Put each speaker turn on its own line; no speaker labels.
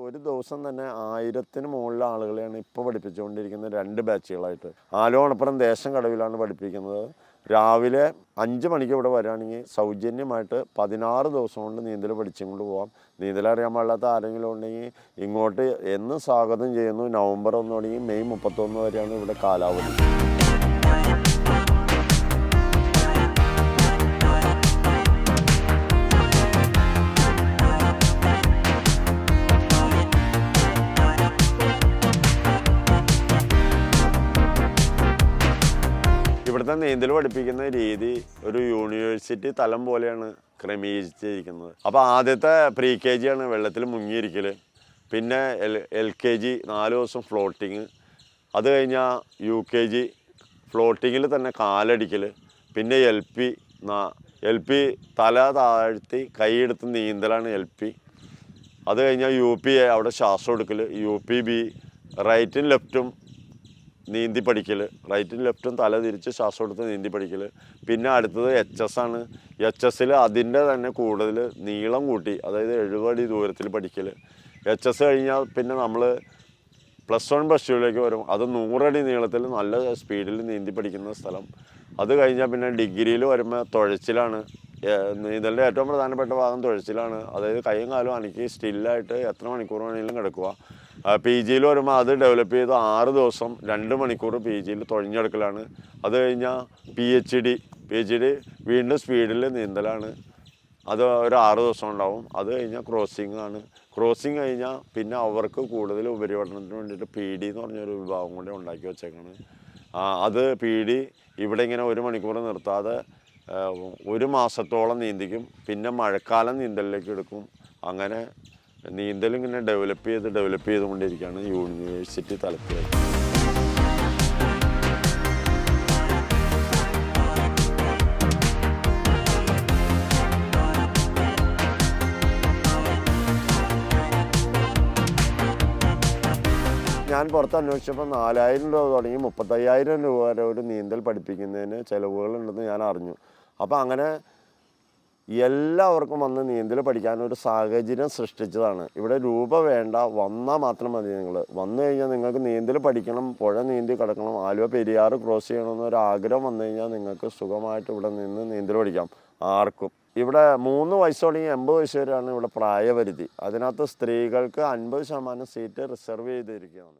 ഒരു ദിവസം തന്നെ 1000-ന് മുകളിൽ ആളുകളെയാണ് ഇപ്പോൾ പഠിപ്പിച്ചുകൊണ്ടിരിക്കുന്നത് 2 ബാച്ചുകളായിട്ട്. ആലുവ ദേശം കടവിലാണ് പഠിപ്പിക്കുന്നത്. രാവിലെ 5 മണിക്ക് ഇവിടെ വരികയാണെങ്കിൽ സൗജന്യമായിട്ട് 16 ദിവസം കൊണ്ട് നീന്തൽ പഠിച്ചും കൊണ്ട് പോകാം. നീന്തലറിയാൻ പാടില്ലാത്ത ആരെങ്കിലും ഉണ്ടെങ്കിൽ ഇങ്ങോട്ട് എന്ന് സ്വാഗതം ചെയ്യുന്നു. നവംബർ 1 തുടങ്ങി മെയ് 31 വരെയാണ് ഇവിടെ കാലാവധി. ഇവിടുത്തെ നീന്തൽ പഠിപ്പിക്കുന്ന രീതി ഒരു യൂണിവേഴ്സിറ്റി തലം പോലെയാണ് ക്രമീകരിച്ചിരിക്കുന്നത്. അപ്പോൾ ആദ്യത്തെ പ്രീ KG ആണ് വെള്ളത്തിൽ മുങ്ങിയിരിക്കൽ. പിന്നെ LKG 4 ദിവസം ഫ്ലോട്ടിങ്. അത് കഴിഞ്ഞാൽ UKG ഫ്ലോട്ടിങ്ങിൽ തന്നെ കാലടിക്കൽ. പിന്നെ LP തല താഴ്ത്തി കൈയെടുത്ത് നീന്തലാണ് LP. അത് കഴിഞ്ഞാൽ UP അവിടെ ശ്വാസം എടുക്കൽ. UPB റൈറ്റും ലെഫ്റ്റും നീന്തി പഠിക്കൽ. റൈറ്റും ലെഫ്റ്റും തല തിരിച്ച് ശ്വാസം എടുത്ത് നീന്തി പഠിക്കൽ. പിന്നെ അടുത്തത് HS ആണ്. HS അതിൻ്റെ തന്നെ കൂടുതൽ നീളം കൂട്ടി, അതായത് 70 അടി ദൂരത്തിൽ പഠിക്കൽ. HS കഴിഞ്ഞാൽ പിന്നെ നമ്മൾ +1 +2 വരും. അത് 100 അടി നീളത്തിൽ നല്ല സ്പീഡിൽ നീന്തി പഠിക്കുന്ന സ്ഥലം. അത് കഴിഞ്ഞാൽ പിന്നെ ഡിഗ്രിയിൽ വരുമ്പോൾ തുഴച്ചിലാണ്. നീന്തലിൻ്റെ ഏറ്റവും പ്രധാനപ്പെട്ട ഭാഗം തുഴച്ചിലാണ്. അതായത് കൈയും കാലും അനക്കി സ്റ്റില്ലായിട്ട് എത്ര മണിക്കൂർ വേണമെങ്കിലും കിടക്കുക. PG വരുമ്പോൾ അത് ഡെവലപ്പ് ചെയ്ത് 6 ദിവസം 2 മണിക്കൂർ PG തുഴഞ്ഞെടുക്കലാണ്. അത് കഴിഞ്ഞാൽ PhD വീണ്ടും സ്പീഡിൽ നീന്തലാണ്. അത് ഒരു 6 ദിവസം ഉണ്ടാവും. അത് കഴിഞ്ഞാൽ ക്രോസിംഗ് ആണ്. ക്രോസിംഗ് കഴിഞ്ഞാൽ പിന്നെ അവർക്ക് കൂടുതൽ ഉപരിപഠനത്തിന് വേണ്ടിയിട്ട് PD എന്ന് പറഞ്ഞൊരു വിഭാഗം കൂടെ ഉണ്ടാക്കി വെച്ചേക്കാണ്. അത് PD ഇവിടെ ഇങ്ങനെ 1 മണിക്കൂർ നിർത്താതെ 1 മാസത്തോളം നീന്തിക്കും. പിന്നെ മഴക്കാലം നീന്തലിലേക്ക് എടുക്കും. അങ്ങനെ നീന്തലിങ്ങനെ ഡെവലപ്പ് ചെയ്തുകൊണ്ടിരിക്കുകയാണ് യൂണിവേഴ്സിറ്റി തലത്തിൽ. ഞാൻ പുറത്ത് അന്വേഷിച്ചപ്പോൾ 4000 രൂപ തുടങ്ങി 35,000 രൂപ വരെ ഒരു നീന്തൽ പഠിപ്പിക്കുന്നതിന് ചിലവുകളുണ്ടെന്ന് ഞാൻ അറിഞ്ഞു. അപ്പോൾ അങ്ങനെ എല്ലാവർക്കും വന്ന് നീന്തൽ പഠിക്കാനൊരു സാഹചര്യം സൃഷ്ടിച്ചതാണ്. ഇവിടെ രൂപ വേണ്ട, വന്നാൽ മാത്രം മതി. നിങ്ങൾ വന്നു കഴിഞ്ഞാൽ നിങ്ങൾക്ക് നീന്തൽ പഠിക്കണം, പുഴ നീന്തി കിടക്കണം, ആലുവ പെരിയാർ ക്രോസ് ചെയ്യണമെന്നൊരു ആഗ്രഹം വന്നു കഴിഞ്ഞാൽ നിങ്ങൾക്ക് സുഖമായിട്ട് ഇവിടെ നിന്ന് നീന്തൽ പഠിക്കാം ആർക്കും. ഇവിടെ 3 വയസ്സ് തുടങ്ങി 80 വയസ്സ് വരെയാണ് ഇവിടെ പ്രായപരിധി. അതിനകത്ത് സ്ത്രീകൾക്ക് 50% സീറ്റ് റിസർവ് ചെയ്തിരിക്കുകയാണ്.